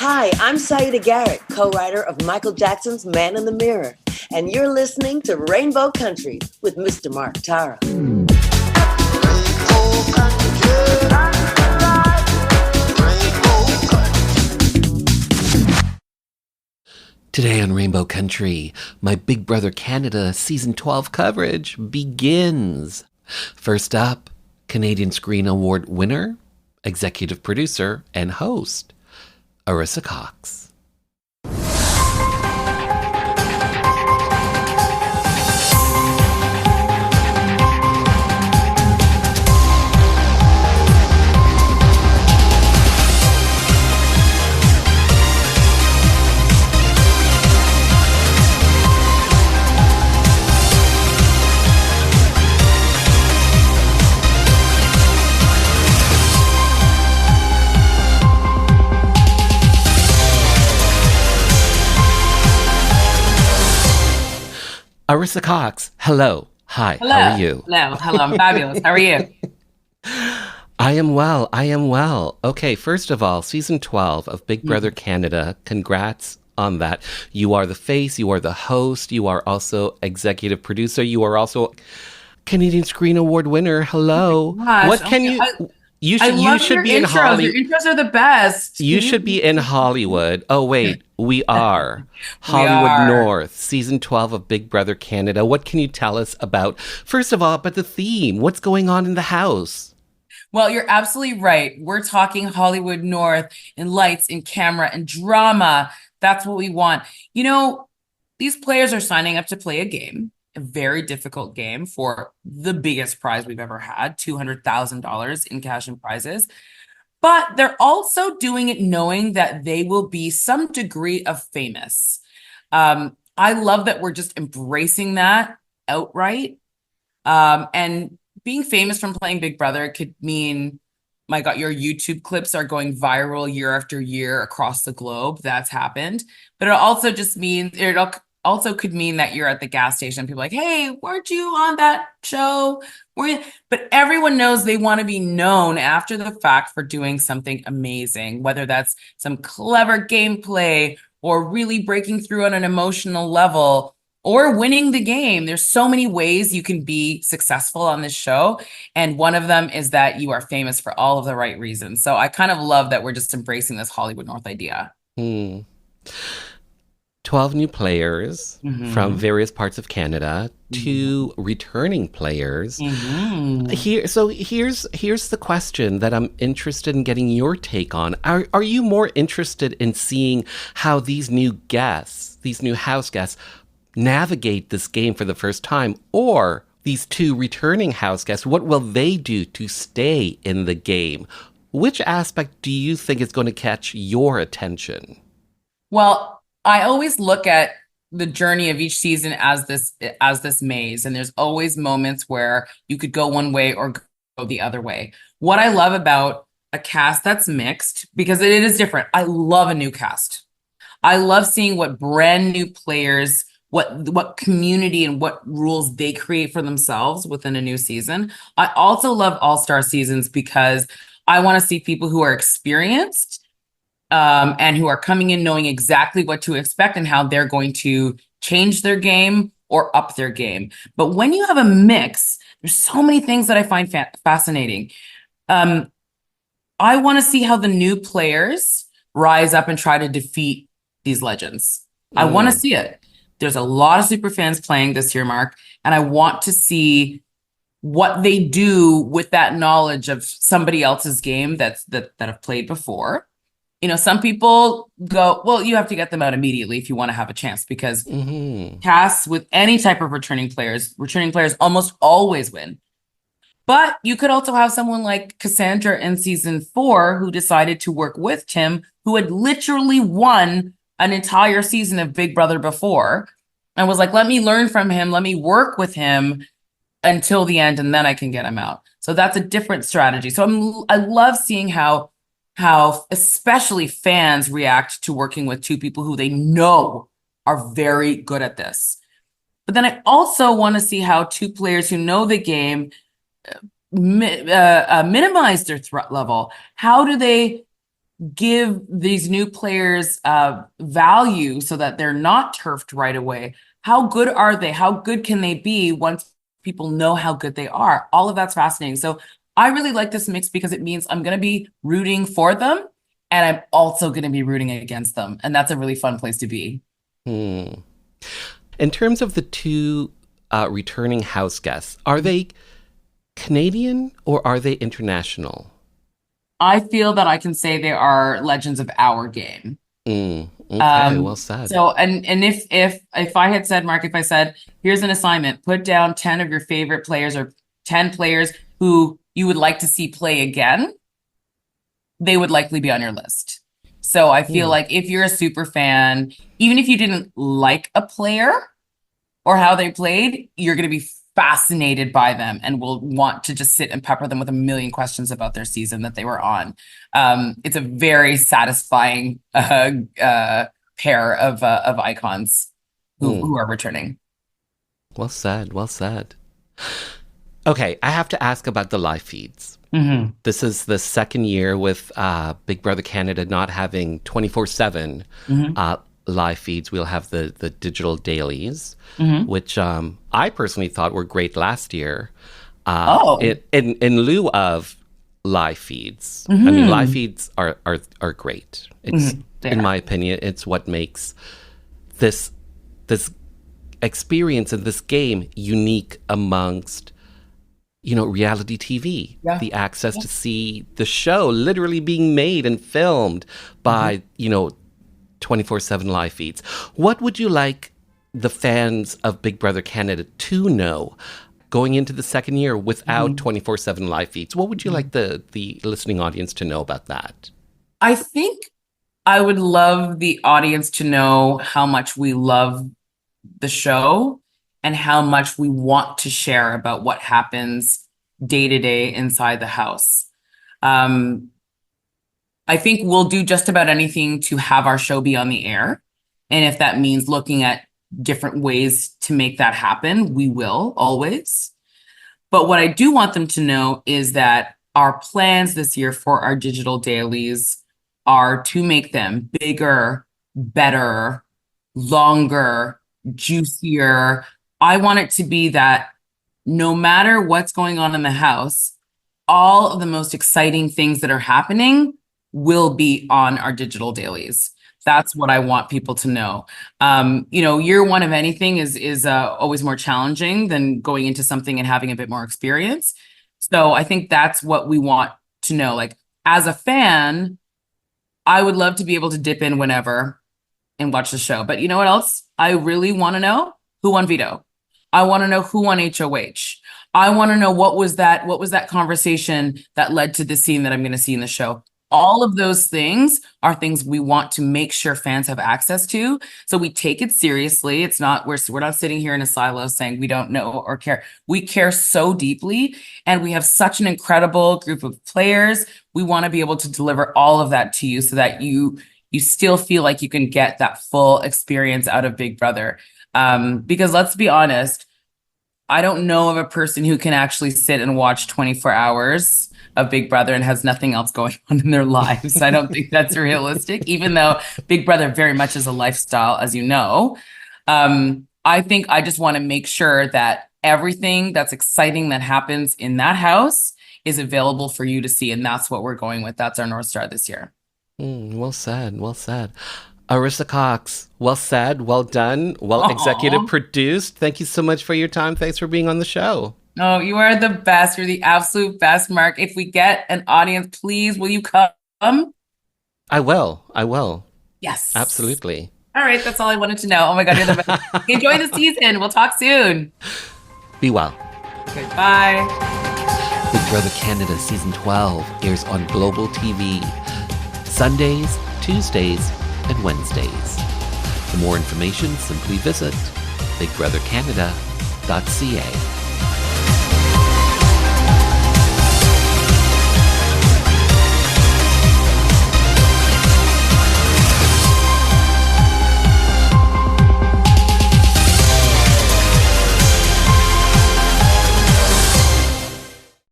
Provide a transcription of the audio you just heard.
Hi, I'm Saida Garrett, co-writer of Michael Jackson's Man in the Mirror, and you're listening to Rainbow Country with Mr. Mark Tara. Today on Rainbow Country, my Big Brother Canada Season 12 coverage begins. First up, Canadian Screen Award winner, executive producer, and host, Arisa Cox. Arisa Cox, hello. Hi, Hello. How are you? Hello, I'm fabulous. How are you? I am well. Okay, first of all, Season 12 of Big Brother Canada, congrats on that. You are the face, you are the host, you are also executive producer, you are also Canadian Screen Award winner. Hello. Gosh, What can you... You should your be in intros. Hollywood. Your intros are the best. You should be in Hollywood. Oh, wait, we are. We Hollywood are. North, Season 12 of Big Brother Canada. What can you tell us about, first of all, about the theme? What's going on in the house? Well, you're absolutely right. We're talking Hollywood North and lights and camera and drama. That's what we want. You know, these players are signing up to play a game, a very difficult game for the biggest prize we've ever had, $200,000 in cash and prizes. But they're also doing it knowing that they will be some degree of famous. I love that we're just embracing that outright. And being famous from playing Big Brother could mean, my God, your YouTube clips are going viral year after year across the globe. That's happened. But it also just means, it also could mean that you're at the gas station. People are like, hey, weren't you on that show? But everyone knows they want to be known after the fact for doing something amazing, whether that's some clever gameplay or really breaking through on an emotional level or winning the game. There's so many ways you can be successful on this show. And one of them is that you are famous for all of the right reasons. So I kind of love that we're just embracing this Hollywood North idea. 12 new players from various parts of Canada, 2 returning players. Here's the question that I'm interested in getting your take on. Are you more interested in seeing how these new guests, these new house guests, navigate this game for the first time, or these 2 returning house guests, what will they do to stay in the game? Which aspect do you think is going to catch your attention? Well, I always look at the journey of each season as this maze, and there's always moments where you could go one way or go the other way. What I love about a cast that's mixed, because it is different. I love a new cast. I love seeing what brand new players, what community and what rules they create for themselves within a new season. I also love all-star seasons because I want to see people who are experienced and who are coming in knowing exactly what to expect and how they're going to change their game or up their game. But when you have a mix, there's so many things that I find fascinating. I want to see how the new players rise up and try to defeat these legends. I want to see it. There's a lot of super fans playing this year, Mark, and I want to see what they do with that knowledge of somebody else's game that have played before. You know, some people go, well, you have to get them out immediately if you want to have a chance, because casts with any type of returning players almost always win. But you could also have someone like Cassandra in season 4 who decided to work with Tim, who had literally won an entire season of Big Brother before, and was like, let me learn from him, let me work with him until the end, and then I can get him out. So that's a different strategy. So I love seeing how especially fans react to working with 2 people who they know are very good at this. But then I also want to see how 2 players who know the game minimize their threat level. How do they give these new players value so that they're not turfed right away? How good are they? How good can they be once people know how good they are? All of that's fascinating. So I really like this mix because it means I'm going to be rooting for them and I'm also going to be rooting against them. And that's a really fun place to be. In terms of the two returning house guests, are they Canadian or are they international? I feel that I can say they are legends of our game. Okay, well said. So, and if I had said, Mark, if I said, here's an assignment, put down 10 of your favorite players or 10 players who you would like to see play again, they would likely be on your list. So I feel like if you're a super fan, even if you didn't like a player or how they played, you're going to be fascinated by them and will want to just sit and pepper them with a million questions about their season that they were on. It's a very satisfying pair of icons who are returning. Well said, well said. Okay, I have to ask about the live feeds. This is the second year with Big Brother Canada not having 24/7 live feeds. We'll have the digital dailies, which I personally thought were great last year. In lieu of live feeds. I mean, live feeds are great. It's in my opinion, it's what makes this experience and this game unique amongst reality TV. Yeah. The access to see the show literally being made and filmed by 24/7 live feeds. What would you like the fans of Big Brother Canada to know going into the second year without 24/7 live feeds? What would you like the listening audience to know about that? I think I would love the audience to know how much we love the show and how much we want to share about what happens day to day inside the house. I think we'll do just about anything to have our show be on the air. And if that means looking at different ways to make that happen, we will always. But what I do want them to know is that our plans this year for our digital dailies are to make them bigger, better, longer, juicier. I want it to be that no matter what's going on in the house, all of the most exciting things that are happening will be on our digital dailies. That's what I want people to know. Year one of anything is always more challenging than going into something and having a bit more experience. So I think that's what we want to know. Like, as a fan, I would love to be able to dip in whenever and watch the show. But you know what else? I really want to know who won veto. I want to know who won HOH. I want to know what was that conversation that led to the scene that I'm going to see in the show. All of those things are things we want to make sure fans have access to. So we take it seriously. It's not, we're not sitting here in a silo saying we don't know or care. We care so deeply, and we have such an incredible group of players. We want to be able to deliver all of that to you so that you still feel like you can get that full experience out of Big Brother. Because let's be honest, I don't know of a person who can actually sit and watch 24 hours of Big Brother and has nothing else going on in their lives. I don't think that's realistic, even though Big Brother very much is a lifestyle, as you know. I think I just want to make sure that everything that's exciting that happens in that house is available for you to see. And that's what we're going with. That's our North Star this year. Well said. Well said. Arisa Cox, well said, well done, well executive produced. Thank you so much for your time. Thanks for being on the show. Oh, you are the best. You're the absolute best, Mark. If we get an audience, please, will you come? I will. Yes. Absolutely. All right. That's all I wanted to know. Oh my God, you're the best. Enjoy the season. We'll talk soon. Be well. Okay, bye. Big Brother Canada Season 12 airs on Global TV Sundays, Tuesdays, and Wednesdays. For more information, simply visit bigbrothercanada.ca.